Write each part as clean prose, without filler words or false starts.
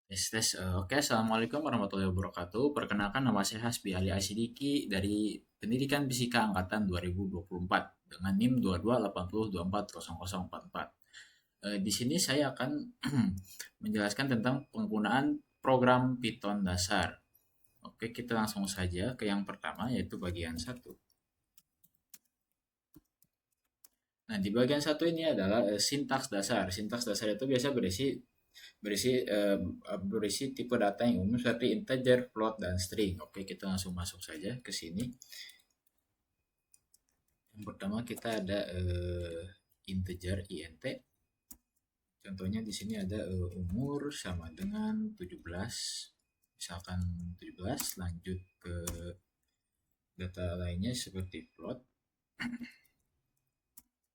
Tes tes. Oke, Assalamualaikum warahmatullahi wabarakatuh. Perkenalkan nama saya Hasbi Ali Asidiki dari Pendidikan Fisika Angkatan 2024 dengan NIM 2280240044. Di sini saya akan menjelaskan tentang penggunaan program Python dasar. Oke, kita langsung saja ke yang pertama yaitu bagian satu. Nah, di bagian satu ini adalah sintaks dasar. Sintaks dasar itu biasa berisi berisi tipe data yang umum seperti integer, float, dan string. Oke, kita langsung masuk saja ke sini. Yang pertama kita ada integer int. Contohnya di sini ada umur sama dengan 17. Misalkan 17, lanjut ke data lainnya seperti float.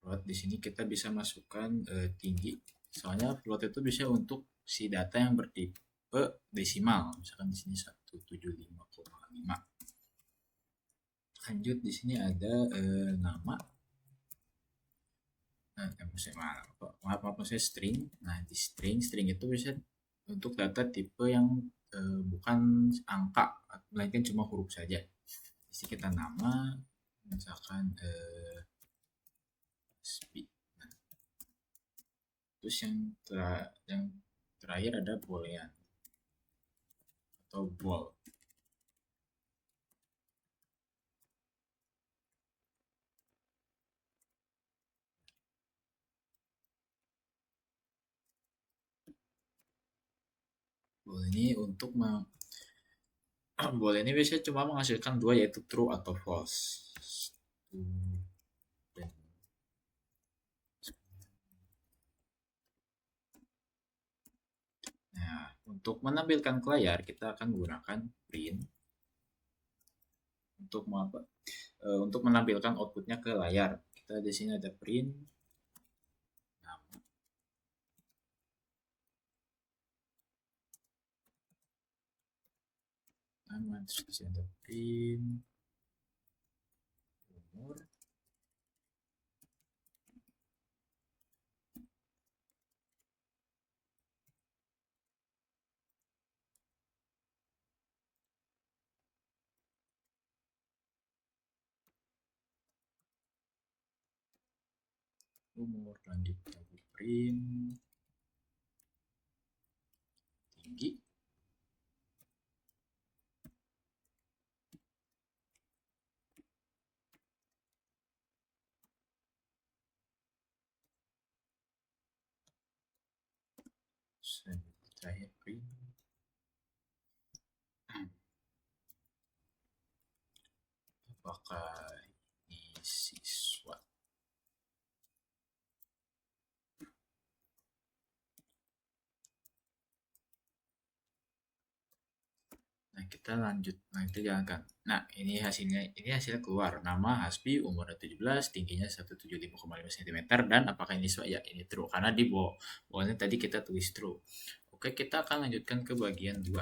Float di sini kita bisa masukkan tinggi. Soalnya float itu bisa untuk si data yang bertipe desimal. Misalkan di sini 175,5. Lanjut di sini ada nama. Maaf, maksudnya string. Nah, di string itu bisa untuk data tipe yang bukan angka, melainkan cuma huruf saja. Di sini kita nama, misalkan speed. Nah, terus yang terakhir ada boolean atau bool. Bool ini untuk bool ini biasanya cuma menghasilkan dua yaitu true atau false. Nah, untuk menampilkan ke layar kita akan gunakan print untuk apa? Untuk menampilkan outputnya ke layar. Kita di sini ada print nama, terus di sini ada print umur. Lanjut lagi print tinggi. Terakhir print apakah ini siswa. Nah, kita lanjut. Nah, kita jalankan. Nah, ini hasilnya keluar. Nama Hasbi, umurnya 17, tingginya 175,5 cm, dan apakah ini siswa? Ya, ini true. Karena di bawahnya tadi kita tulis true. Oke, kita akan lanjutkan ke bagian 2.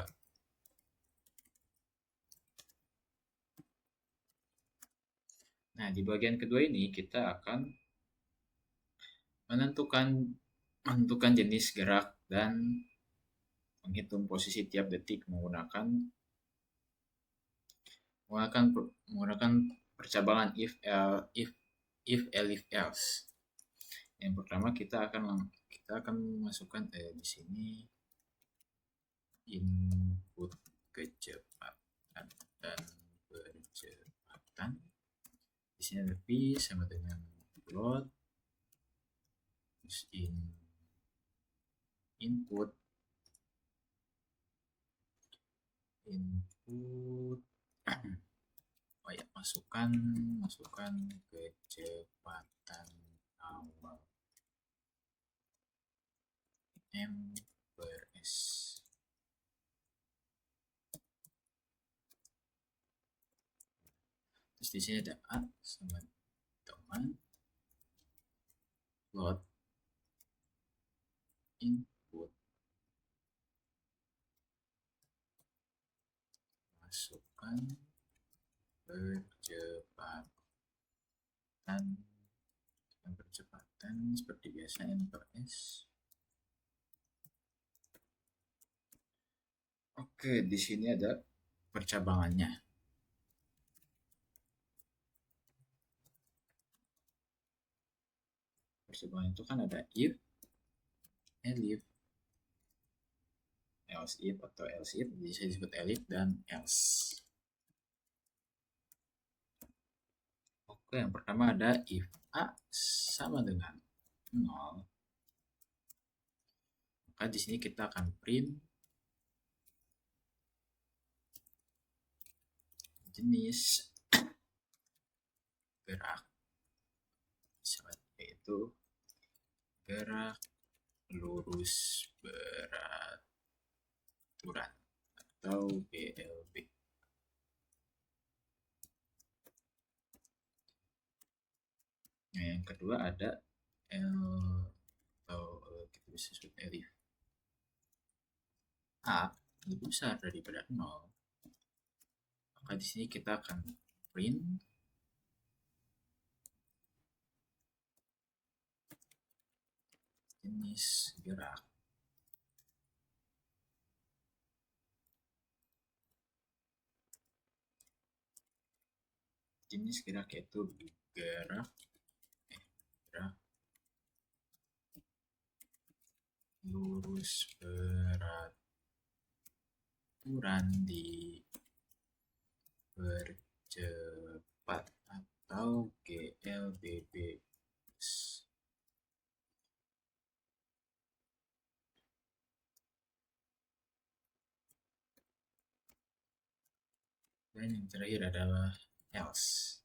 Nah, di bagian kedua ini kita akan menentukan jenis gerak dan menghitung posisi tiap detik menggunakan percabangan if elif else. Yang pertama kita akan masukkan di sini input kecepatan dan percepatan. Di sini ada p sama dengan float, terus input oh ya, masukkan kecepatan awal m per s. Terus di sini ada a sama teman plot input, masukkan percepatan seperti biasa m per s. Oke, di sini ada percabangannya. Percabangan itu kan ada if, elif, else if atau else if, bisa disebut elif dan else. Oke, yang pertama ada if a sama dengan 0, maka di sini kita akan print jenis gerak, yaitu gerak lurus beraturan atau GLB. Nah, yang kedua ada L atau kita bisa sebut elif a lebih besar daripada 0, maka di sini kita akan print jenis gerak yaitu gerak lurus beraturan dipercepat atau GLBB. Dan yang terakhir adalah else.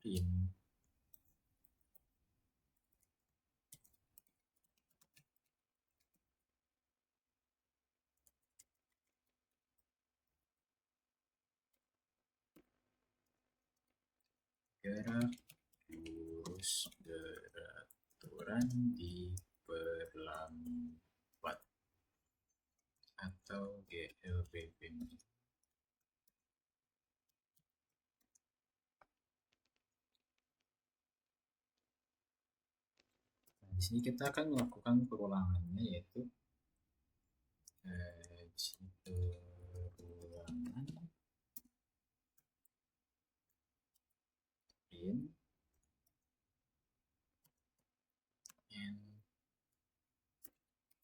Print gerak lurus beraturan diperlambat atau GLBB. Nah, di sini kita akan melakukan perulangannya, yaitu di sini perulangan print and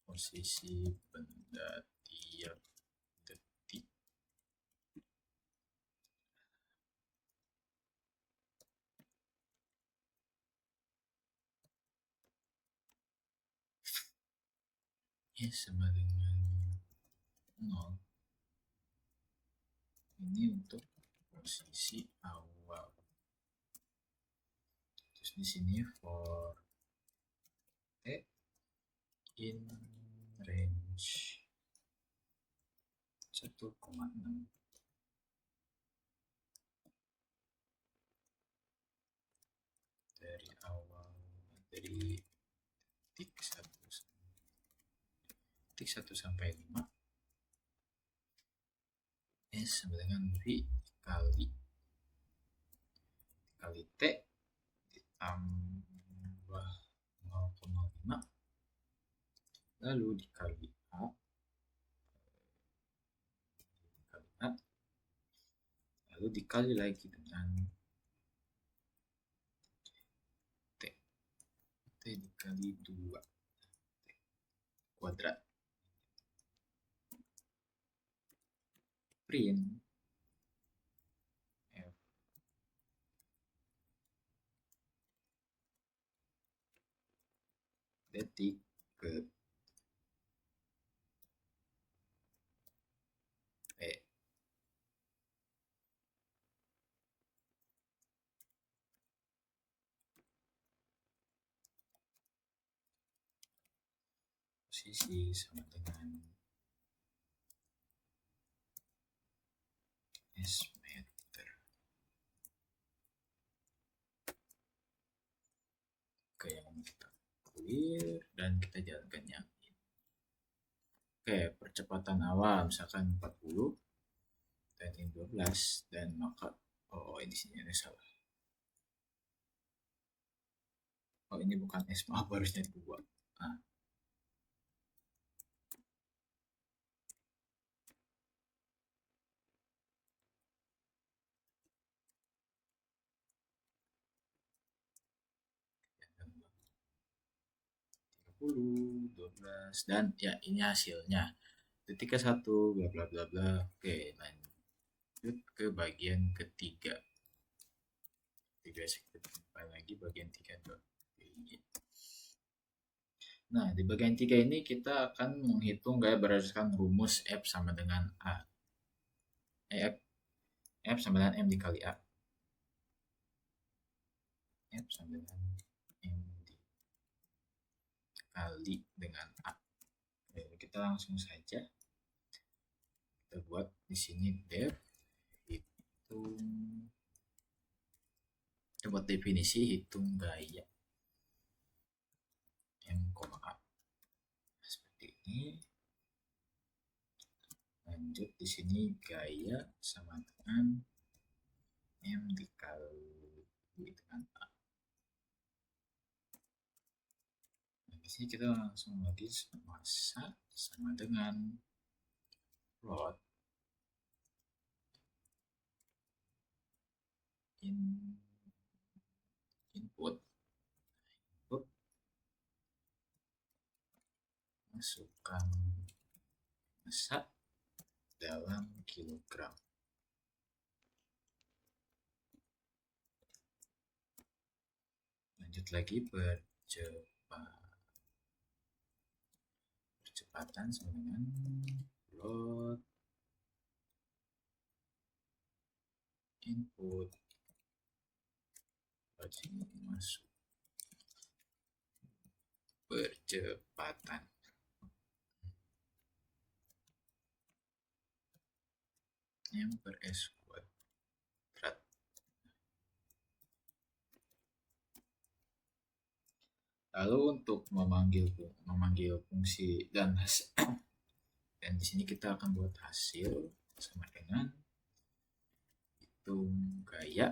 posisi benda tiap detik. Sama dengan 0. Ini untuk posisi awal. Terus di sini for t in range 1,6 dari awal, dari titik 1 sampai 5 sama dengan V dikali T ditambah 0,5 lalu dikali A lalu dikali lagi dengan T dikali 2 kuadrat. Print F detik ke E. Posisi sama dengan S meter. Oke, yang kita clear dan kita jalankan yang ini. Oke, percepatan awal misalkan 40 dan ini 12, dan maka ini sini ada salah. Ini bukan S, maaf, harusnya 2. Nah, 10, 12, dan ya ini hasilnya. Detik ke-1, bla bla bla bla. Oke, lanjut ke bagian ketiga. Lagi bagian 3 dot. Nah, di bagian 3 ini kita akan menghitung gaya berdasarkan rumus F sama dengan A. F sama dengan M dikali A. F sama dengan M dikali dengan A. Oke, kita langsung saja. Kita buat di sini def hitung. Kita buat definisi hitung gaya M, A. Seperti ini. Lanjut di sini gaya sama dengan M dikali dengan A. Nah, di sini kita langsung lagi masa sama dengan plot input masukkan massa dalam kilogram. Lanjut lagi percepatan sama dengan plot input masuk percepatan. M per S kuadrat. Lalu untuk memanggil fungsi dan dan di sini kita akan buat hasil sama dengan hitung gaya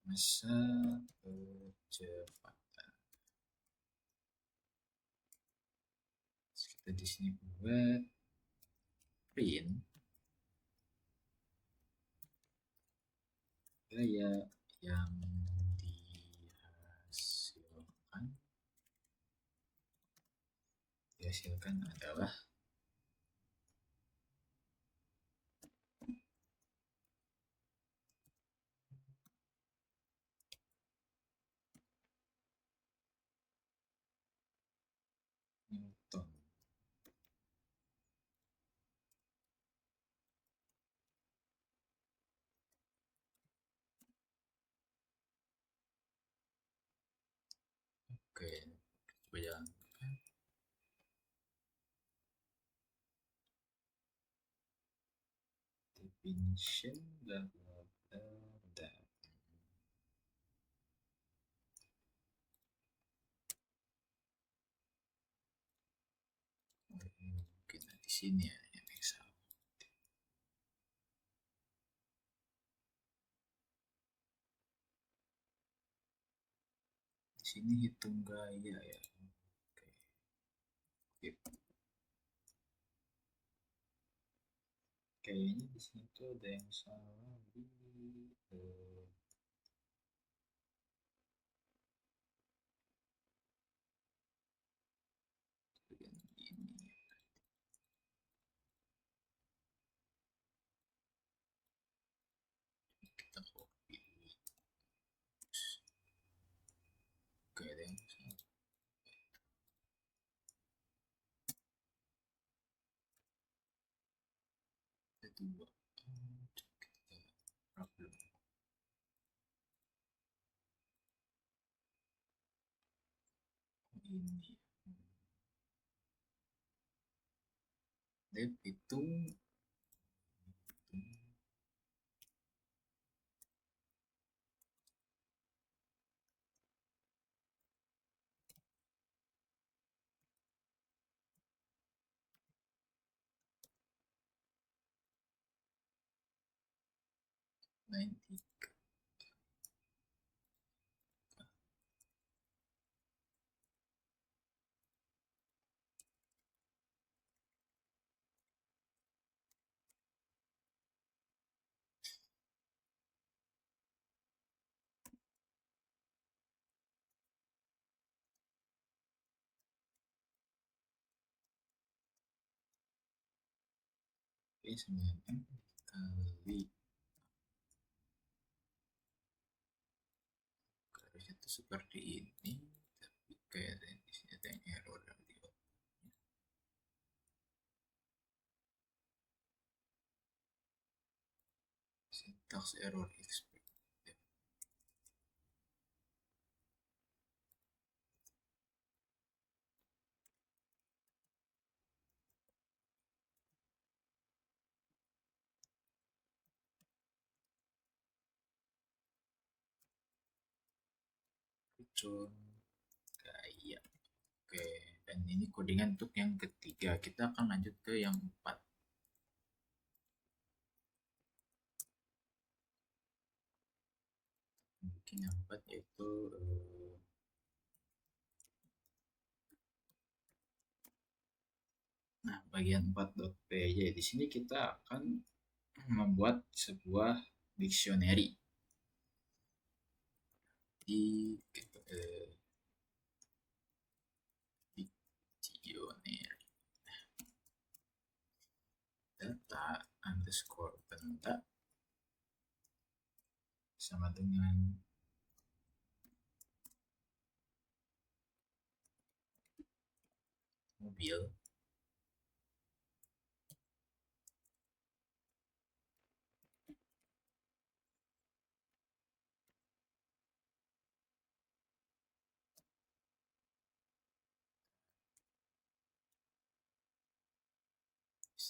massa percepatan. Kita di sini buat print gaya yang dihasilkan adalah Newton. Oke, coba jalankan. Definition bla bla bla bla. Mungkin di sini ya yang salah. Di sini hitung gaya ya. Oke. Kayaknya di sini tuh ada yang salah di ini. Kita copy. Oke, ada yang salah. Kedua. Problem. Ini. Dep hitung nanti Oke, 9M kali harusnya itu seperti ini, tapi kayak di sini ada yang error di syntax error expected. Kayak oke, dan ini codingan untuk yang ketiga. Kita akan lanjut ke yang 4. Mungkin yang 4 yaitu nah, bagian 4.py. Di sini kita akan membuat sebuah dictionary. Dictionary data underscore benda sama dengan mobil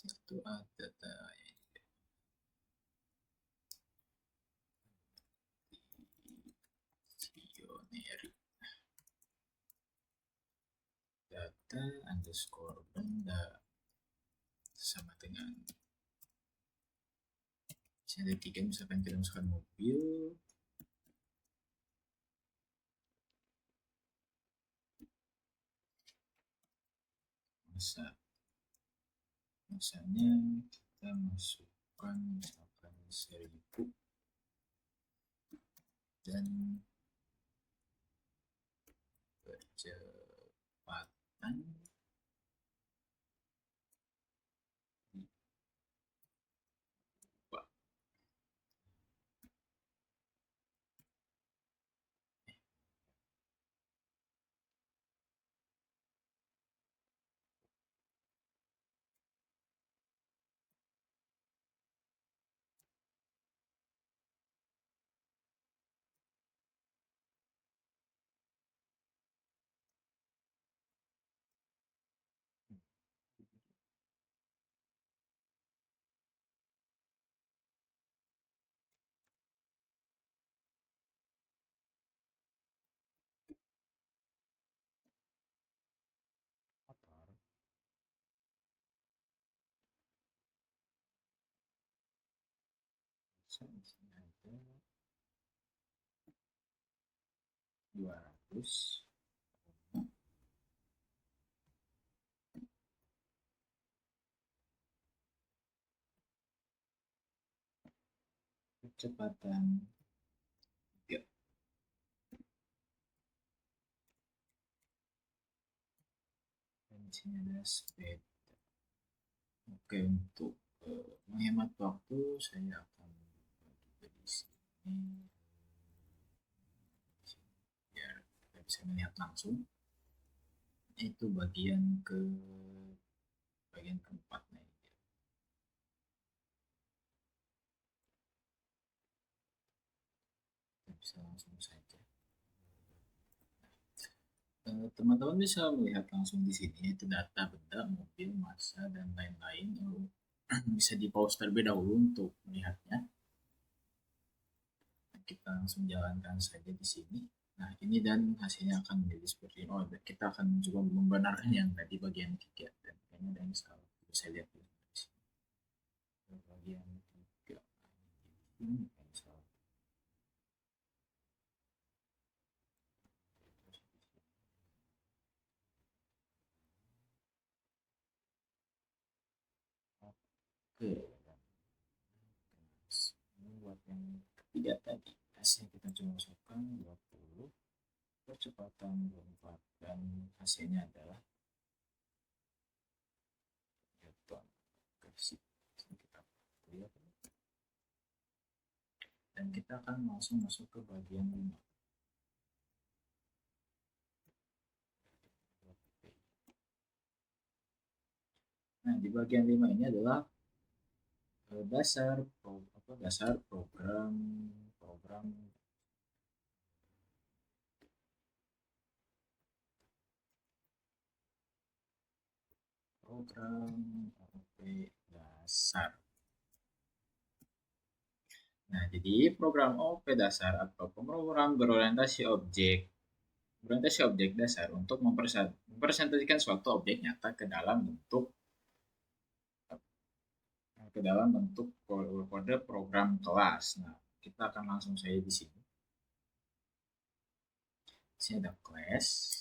itu ada dictionary data underscore benda sama dengan ada 3, misalkan kita masukkan mobil, misalnya kita masukkan misalkan 1000 dan percepatan motor. So, di sini ada 200 kecepatan 3. Dan di sini ada speed. Oke, untuk menghemat waktu saya akan juga di sini biar kita bisa melihat langsung. Itu bagian keempat nih. Kita bisa langsung saja. Teman-teman bisa melihat langsung di sini itu data benda, mobil, massa dan lain-lain. Bisa di pause terlebih dahulu untuk melihatnya. Kita langsung jalankan saja di sini. Nah, ini dan hasilnya akan menjadi seperti ini. Oh, kita akan coba membenarkan yang tadi bagian 3 dan kayaknya ada yang salah. Bisa lihat di sini. Bagian 3 ini yang salah. Oke, buat yang ketiga tadi hasilnya kita coba masukkan 20, percepatan 24 dan hasilnya adalah Newton. Oke, kita Dan kita akan langsung masuk ke bagian 5. Nah, di bagian 5 ini adalah dasar program program program OOP dasar. Nah, jadi program OOP dasar atau program berorientasi objek dasar untuk mempresentasikan suatu objek nyata ke dalam bentuk kode program kelas. Nah, kita akan langsung saja di sini. Di sini ada class.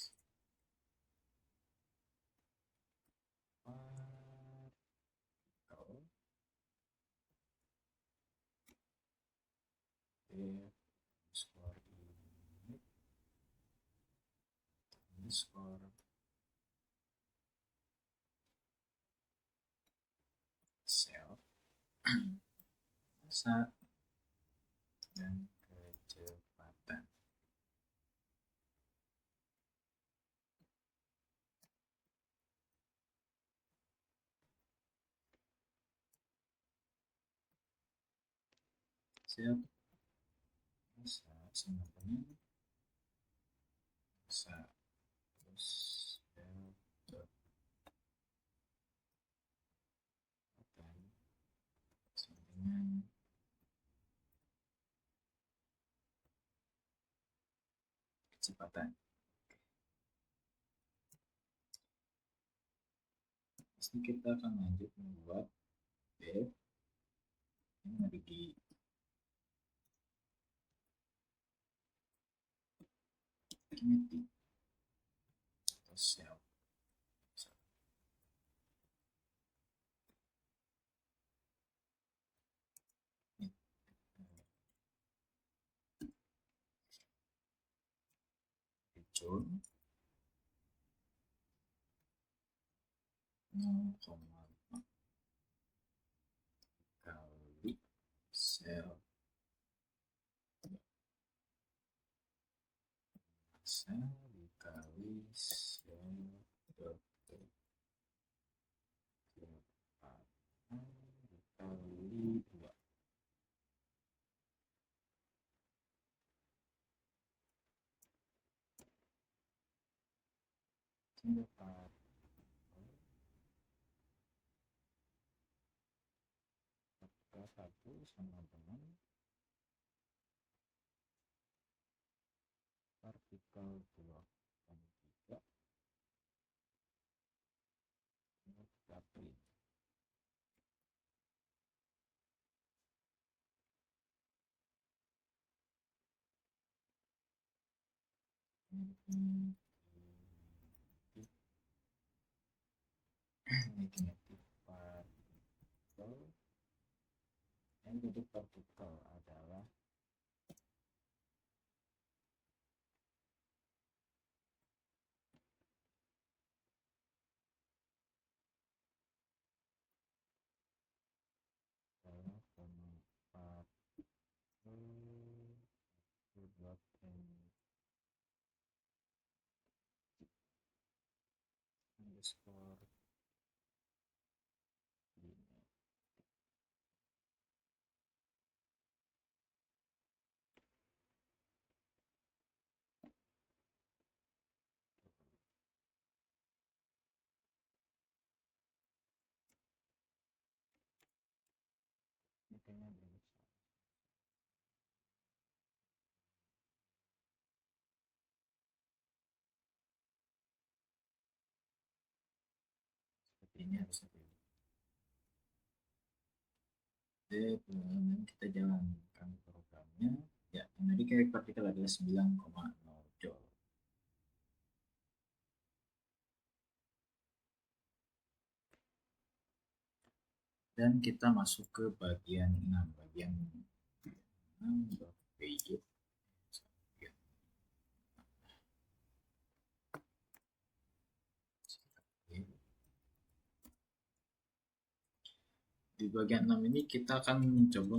Self masa dan kecepatan. Self masa sama dengan masa terus dengan kecepatan. Pasti kita akan lanjut membuat dev ini ada di kinetic atau self. John 0,5 kali sel masa dikali sel dikali 2. Dapat satu sama dengan partikel 2,3 April. Ini kinetik partikel. Yang bentuk partikel adalah underscore makanya berbesar. Seperti ini harus seperti ini. Kita jalankan programnya. Ya, tadi kayak partikel adalah 9,0 joule. Dan kita masuk ke bagian 6. Bagian 6 page. di bagian 6 ini kita akan mencoba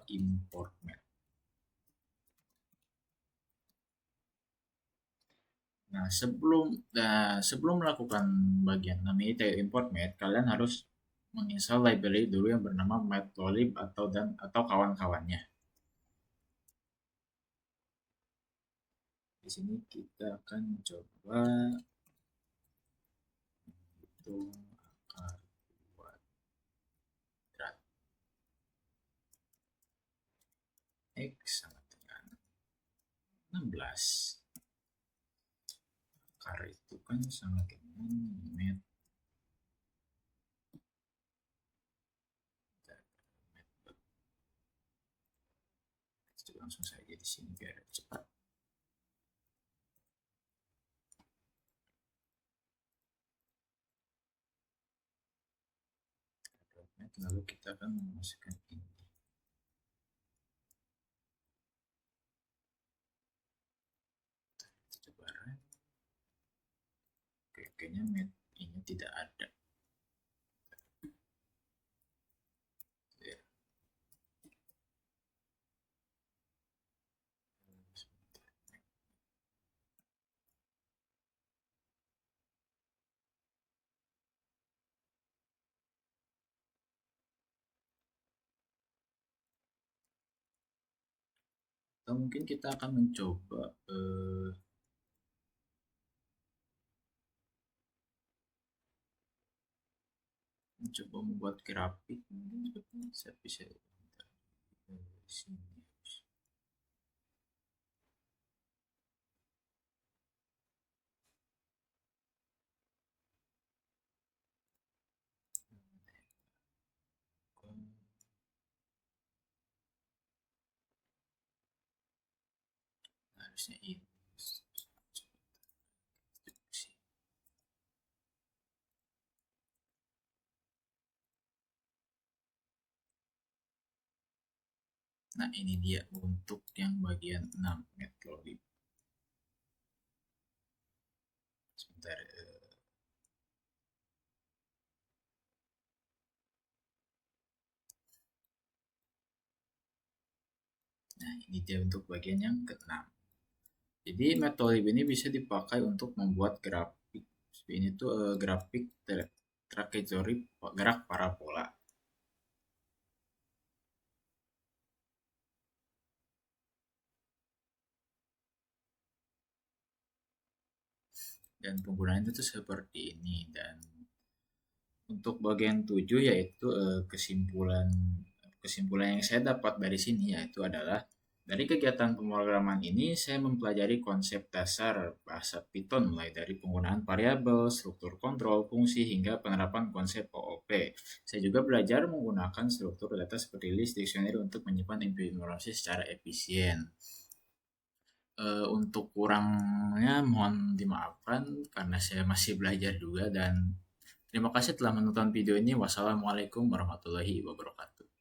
import map. Nah, sebelum melakukan bagian 6 ini import map, kalian harus menginstal library dulu yang bernama matplotlib atau kawan-kawannya. Di sini kita akan coba hitung akar kuadrat x sama dengan 16. Akar itu kan sama dengan met. Langsung saja di sini biar cepat. Lalu kita akan memasukkan ini. Coba run. Oke, kayaknya met ini tidak ada. Atau mungkin kita akan mencoba membuat grafik. Saya bisa sini. Harusnya ini. Nah, ini dia untuk yang bagian 6 matplotlib. Sebentar. Nah, ini dia untuk bagian yang ke-6. Jadi matplotlib ini bisa dipakai untuk membuat grafik. Ini tuh grafik trajektori gerak parabola. Dan penggunaannya itu seperti ini. Dan untuk bagian 7 yaitu kesimpulan yang saya dapat dari sini yaitu adalah dari kegiatan pemrograman ini saya mempelajari konsep dasar bahasa Python mulai dari penggunaan variabel, struktur kontrol, fungsi hingga penerapan konsep OOP. Saya juga belajar menggunakan struktur data seperti list, dictionary untuk menyimpan informasi secara efisien. Untuk kurangnya mohon dimaafkan karena saya masih belajar juga dan terima kasih telah menonton video ini. Wassalamualaikum warahmatullahi wabarakatuh.